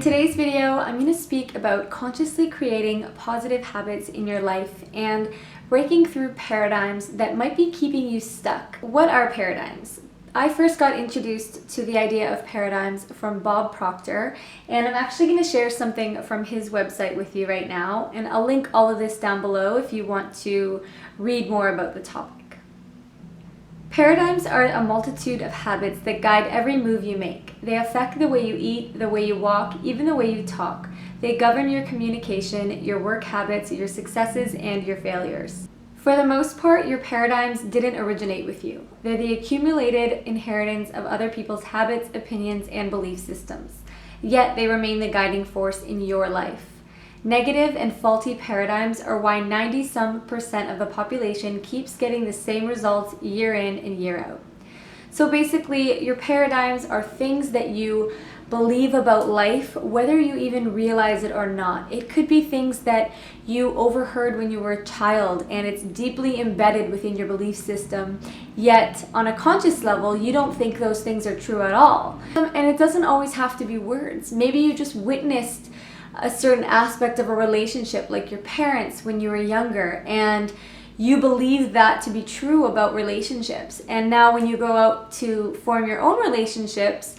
today's video, I'm going to speak about consciously creating positive habits in your life and breaking through paradigms that might be keeping you stuck. What are paradigms? I first got introduced to the idea of paradigms from Bob Proctor, and I'm actually going to share something from his website with you right now, and I'll link all of this down below if you want to read more about the topic. Paradigms are a multitude of habits that guide every move you make. They affect the way you eat, the way you walk, even the way you talk. They govern your communication, your work habits, your successes, and your failures. For the most part, your paradigms didn't originate with you. They're the accumulated inheritance of other people's habits, opinions, and belief systems. Yet they remain the guiding force in your life. Negative and faulty paradigms are why 90% of the population keeps getting the same results year in and year out. So basically, your paradigms are things that you believe about life, whether you even realize it or not. It could be things that you overheard when you were a child and it's deeply embedded within your belief system, yet on a conscious level, you don't think those things are true at all. And it doesn't always have to be words. Maybe you just witnessed a certain aspect of a relationship, like your parents when you were younger, and you believe that to be true about relationships. And now when you go out to form your own relationships,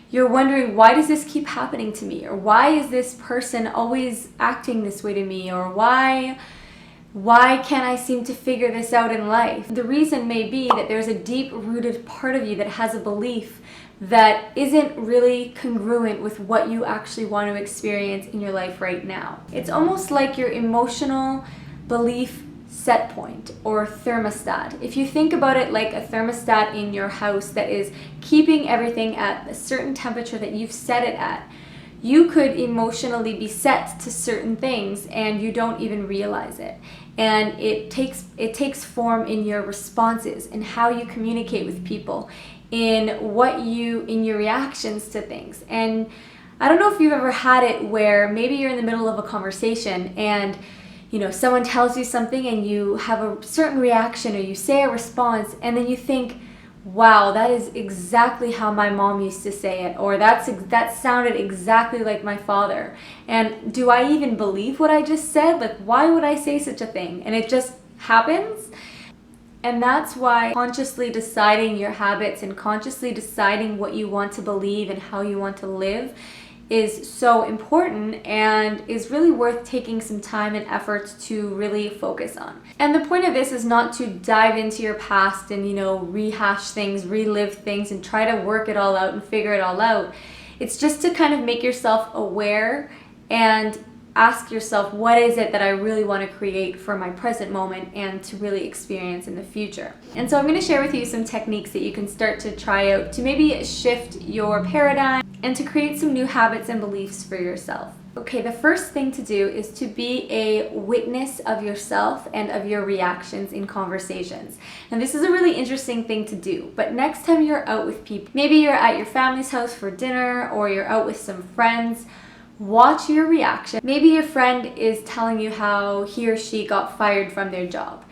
you're wondering, why does this keep happening to me? Or why is this person always acting this way to me? Or why can't I seem to figure this out in life? The reason may be that there's a deep-rooted part of you that has a belief that isn't really congruent with what you actually want to experience in your life right now. It's almost like your emotional belief set point or thermostat. If you think about it like a thermostat in your house that is keeping everything at a certain temperature that you've set it at, you could emotionally be set to certain things and you don't even realize it. And it takes form in your responses and how you communicate with people, in your reactions to things. And I don't know if you've ever had it where maybe you're in the middle of a conversation and someone tells you something and you have a certain reaction or you say a response and then you think, wow, that is exactly how my mom used to say it, or that sounded exactly like my father. And do I even believe what I just said? Like, why would I say such a thing? And it just happens. And that's why consciously deciding your habits and consciously deciding what you want to believe and how you want to live is so important and is really worth taking some time and effort to really focus on. And the point of this is not to dive into your past and, rehash things, relive things, and try to work it all out and figure it all out. It's just to kind of make yourself aware and ask yourself, what is it that I really want to create for my present moment and to really experience in the future? And so I'm going to share with you some techniques that you can start to try out to maybe shift your paradigm and to create some new habits and beliefs for yourself. Okay, the first thing to do is to be a witness of yourself and of your reactions in conversations. And this is a really interesting thing to do, but next time you're out with people, maybe you're at your family's house for dinner or you're out with some friends, watch your reaction. Maybe your friend is telling you how he or she got fired from their job.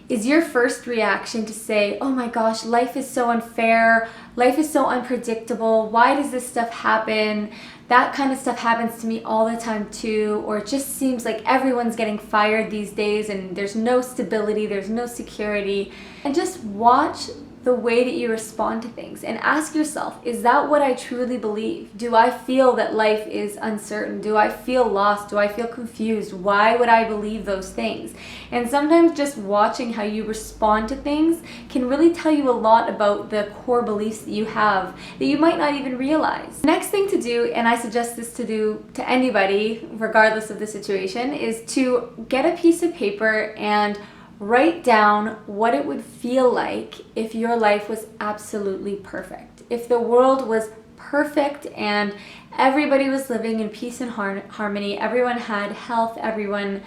Is your first reaction to say, oh my gosh, life is so unfair, life is so unpredictable, why does this stuff happen? That kind of stuff happens to me all the time too, or it just seems like everyone's getting fired these days and there's no stability, there's no security. And just watch the way that you respond to things and ask yourself, is that what I truly believe? Do I feel that life is uncertain? Do I feel lost? Do I feel confused? Why would I believe those things? And sometimes just watching how you respond to things can really tell you a lot about the core beliefs that you have that you might not even realize. The next thing to do, and I suggest this to do to anybody regardless of the situation, is to get a piece of paper and write down what it would feel like if your life was absolutely perfect. If the world was perfect and everybody was living in peace and harmony, everyone had health, everyone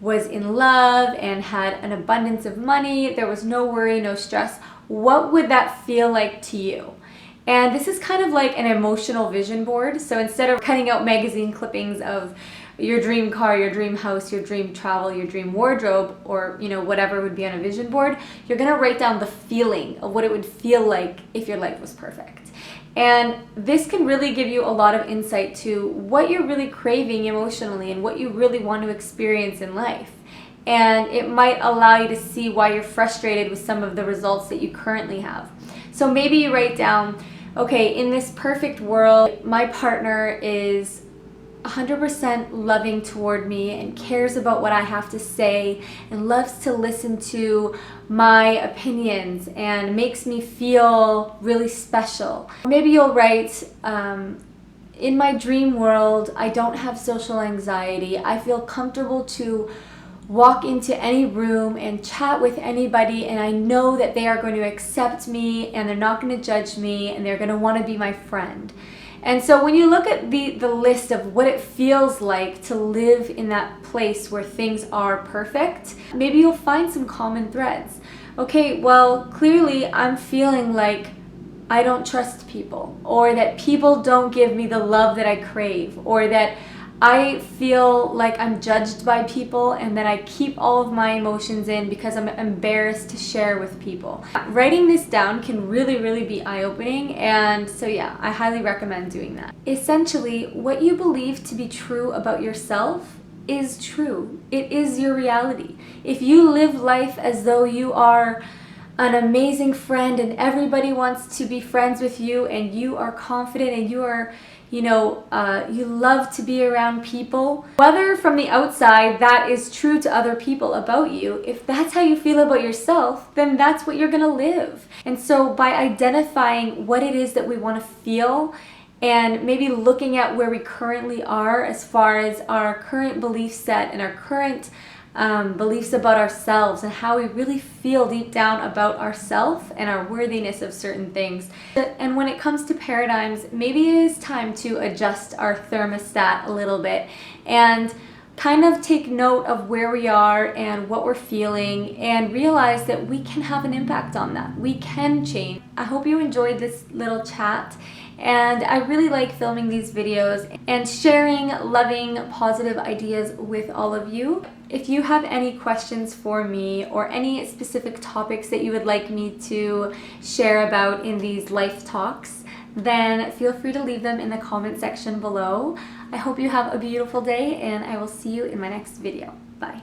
was in love and had an abundance of money, there was no worry, no stress, what would that feel like to you? And this is kind of like an emotional vision board. So instead of cutting out magazine clippings of your dream car, your dream house, your dream travel, your dream wardrobe, or whatever would be on a vision board, you're gonna write down the feeling of what it would feel like if your life was perfect. And this can really give you a lot of insight to what you're really craving emotionally and what you really want to experience in life. And it might allow you to see why you're frustrated with some of the results that you currently have. So maybe you write down, okay, in this perfect world, my partner is 100% loving toward me and cares about what I have to say and loves to listen to my opinions and makes me feel really special. Maybe you'll write, in my dream world, I don't have social anxiety. I feel comfortable to walk into any room and chat with anybody, and I know that they are going to accept me and they're not going to judge me and they're going to want to be my friend. And so when you look at the list of what it feels like to live in that place where things are perfect, maybe you'll find some common threads. Okay, well, clearly I'm feeling like I don't trust people, or that people don't give me the love that I crave, or that I feel like I'm judged by people and that I keep all of my emotions in because I'm embarrassed to share with people. Writing this down can really be eye-opening, and so yeah, I highly recommend doing that. Essentially, what you believe to be true about yourself is true. It is your reality. If you live life as though you are an amazing friend and everybody wants to be friends with you and you are confident and you are, you love to be around people, whether from the outside that is true to other people about you, if that's how you feel about yourself, then that's what you're gonna live. And so by identifying what it is that we want to feel and maybe looking at where we currently are as far as our current belief set and our current beliefs about ourselves and how we really feel deep down about ourselves and our worthiness of certain things. And when it comes to paradigms, maybe it is time to adjust our thermostat a little bit and kind of take note of where we are and what we're feeling and realize that we can have an impact on that. We can change. I hope you enjoyed this little chat, and I really like filming these videos and sharing loving, positive ideas with all of you. If you have any questions for me or any specific topics that you would like me to share about in these life talks, then feel free to leave them in the comment section below. I hope you have a beautiful day, and I will see you in my next video. Bye.